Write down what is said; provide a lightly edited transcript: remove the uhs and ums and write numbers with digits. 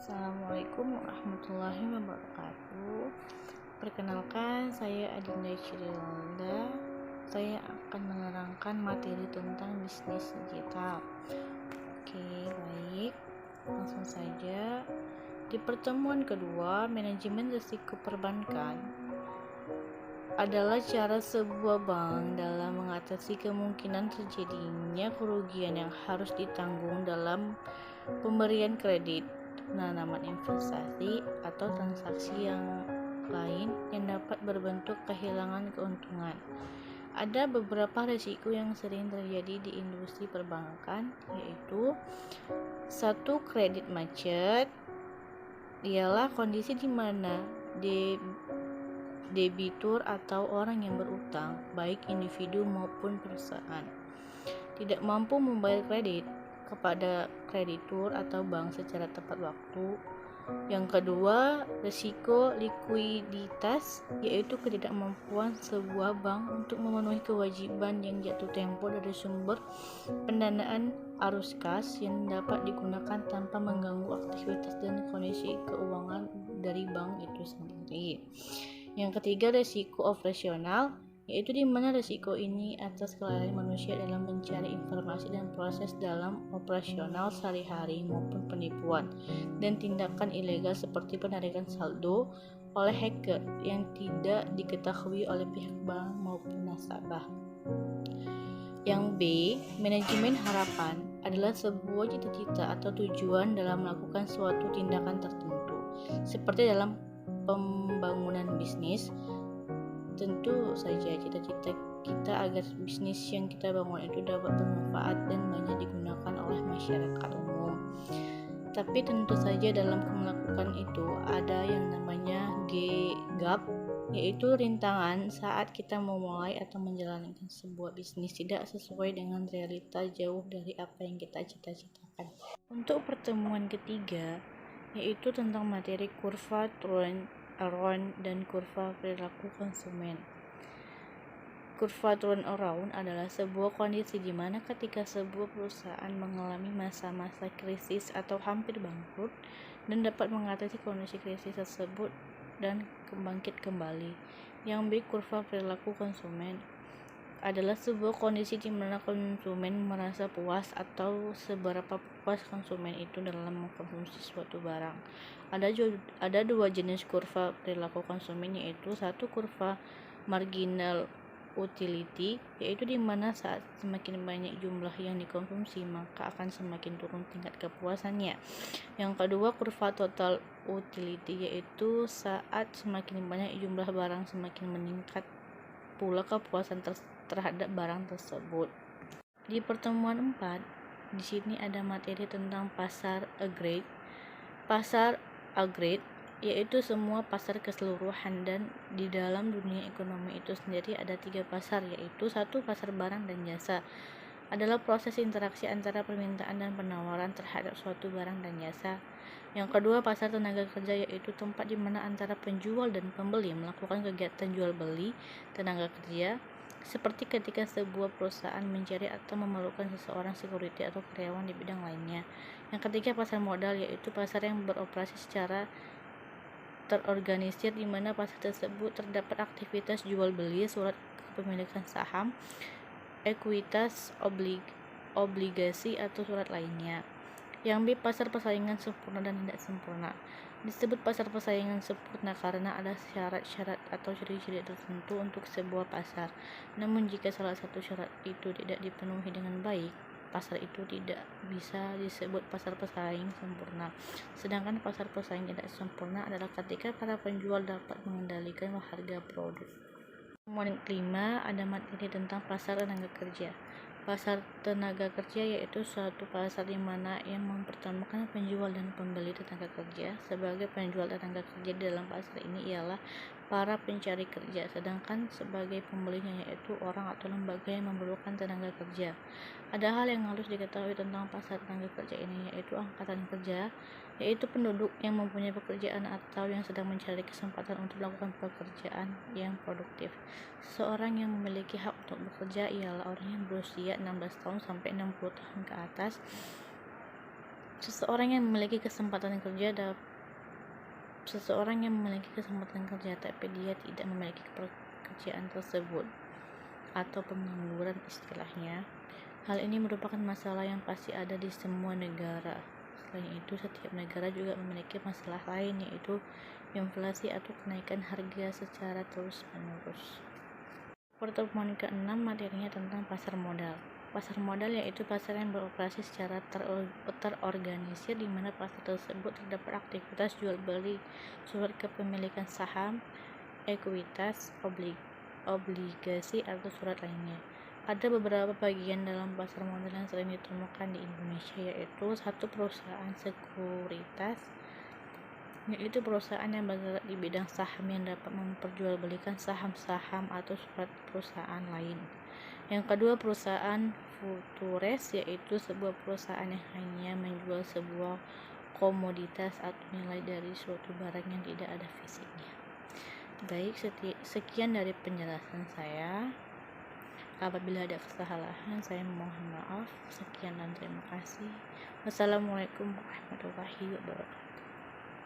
Assalamualaikum warahmatullahi wabarakatuh. Perkenalkan, saya Adinda Cirilda. Saya akan menerangkan materi tentang bisnis digital. Oke, baik. Langsung saja. Di pertemuan kedua, manajemen risiko perbankan adalah cara sebuah bank dalam mengatasi kemungkinan terjadinya kerugian yang harus ditanggung dalam pemberian kredit, penanaman investasi, atau transaksi yang lain yang dapat berbentuk kehilangan keuntungan. Ada beberapa risiko yang sering terjadi di industri perbankan, yaitu 1. Kredit macet ialah kondisi di mana debitur atau orang yang berutang, baik individu maupun perusahaan, tidak mampu membayar kredit kepada kreditur atau bank secara tepat waktu. Yang kedua, risiko likuiditas, yaitu ketidakmampuan sebuah bank untuk memenuhi kewajiban yang jatuh tempo dari sumber pendanaan arus kas yang dapat digunakan tanpa mengganggu aktivitas dan kondisi keuangan dari bank itu sendiri. Yang ketiga, risiko operasional, yaitu di mana risiko ini atas kelalaian manusia dalam mencari informasi dan proses dalam operasional sehari-hari maupun penipuan dan tindakan ilegal seperti penarikan saldo oleh hacker yang tidak diketahui oleh pihak bank maupun nasabah. Yang B, manajemen harapan adalah sebuah cita-cita atau tujuan dalam melakukan suatu tindakan tertentu, seperti dalam pembangunan bisnis. Tentu saja cita-cita kita agar bisnis yang kita bangun itu dapat bermanfaat dan banyak digunakan oleh masyarakat umum. Tapi tentu saja dalam melakukan itu ada yang namanya gap, yaitu rintangan saat kita memulai atau menjalankan sebuah bisnis tidak sesuai dengan realita, jauh dari apa yang kita cita-citakan. Untuk pertemuan ketiga, yaitu tentang materi kurva turn-around dan kurva perilaku konsumen. Kurva turn-around adalah sebuah kondisi di mana ketika sebuah perusahaan mengalami masa-masa krisis atau hampir bangkrut dan dapat mengatasi kondisi krisis tersebut dan bangkit kembali. Yang B, kurva perilaku konsumen adalah sebuah kondisi di mana konsumen merasa puas atau seberapa puas konsumen itu dalam mengkonsumsi suatu barang. Ada dua jenis kurva perilaku konsumen, yaitu 1. Kurva marginal utility, yaitu di mana saat semakin banyak jumlah yang dikonsumsi maka akan semakin turun tingkat kepuasannya. Yang kedua, kurva total utility, yaitu saat semakin banyak jumlah barang semakin meningkat pula kepuasan terhadap barang tersebut. Di pertemuan 4, di sini ada materi tentang pasar agregat. Pasar agregat yaitu semua pasar keseluruhan, dan di dalam dunia ekonomi itu sendiri ada 3 pasar, yaitu 1. Pasar barang dan jasa adalah proses interaksi antara permintaan dan penawaran terhadap suatu barang dan jasa. Yang kedua, pasar tenaga kerja, yaitu tempat di mana antara penjual dan pembeli melakukan kegiatan jual beli tenaga kerja, seperti ketika sebuah perusahaan mencari atau memerlukan seseorang security atau karyawan di bidang lainnya. Yang ketiga, pasar modal, yaitu pasar yang beroperasi secara terorganisir di mana pasar tersebut terdapat aktivitas jual beli surat kepemilikan saham, ekuitas, obligasi atau surat lainnya. Yang B, pasar persaingan sempurna dan tidak sempurna. Disebut pasar persaingan sempurna karena ada syarat-syarat atau ciri-ciri tertentu untuk sebuah pasar. Namun jika salah satu syarat itu tidak dipenuhi dengan baik, pasar itu tidak bisa disebut pasar persaing sempurna. Sedangkan pasar persaing tidak sempurna adalah ketika para penjual dapat mengendalikan harga produk. Nomor 5, ada materi tentang pasar tenaga kerja. Pasar tenaga kerja yaitu suatu pasar di mana yang mempertemukan penjual dan pembeli tenaga kerja. Sebagai penjual tenaga kerja di dalam pasar ini ialah para pencari kerja, sedangkan sebagai pembelinya yaitu orang atau lembaga yang memerlukan tenaga kerja. Ada hal yang harus diketahui tentang pasar tenaga kerja ini, yaitu angkatan kerja, yaitu penduduk yang mempunyai pekerjaan atau yang sedang mencari kesempatan untuk melakukan pekerjaan yang produktif. Seseorang yang memiliki hak untuk bekerja ialah orang yang berusia 16 tahun sampai 60 tahun ke atas Seseorang yang memiliki kesempatan kerja tapi dia tidak memiliki pekerjaan tersebut atau pengangguran istilahnya. Hal ini merupakan masalah yang pasti ada di semua negara. Selain itu, setiap negara juga memiliki masalah lain, yaitu inflasi atau kenaikan harga secara terus-menerus. Pertemuan ke-6 materinya tentang pasar modal. Pasar modal yaitu pasar yang beroperasi secara terorganisir, di mana pasar tersebut terdapat aktivitas jual beli surat kepemilikan saham, ekuitas, obligasi atau surat lainnya. Ada beberapa bagian dalam pasar modal yang sering ditemukan di Indonesia, yaitu satu, perusahaan sekuritas, yaitu perusahaan yang bergerak di bidang saham yang dapat memperjualbelikan saham-saham atau surat perusahaan lain. Yang kedua, perusahaan futures, yaitu sebuah perusahaan yang hanya menjual sebuah komoditas atau nilai dari suatu barang yang tidak ada fisiknya. Baik, sekian dari penjelasan saya. Apabila ada kesalahan, saya mohon maaf. Sekian dan terima kasih. Wassalamualaikum warahmatullahi wabarakatuh.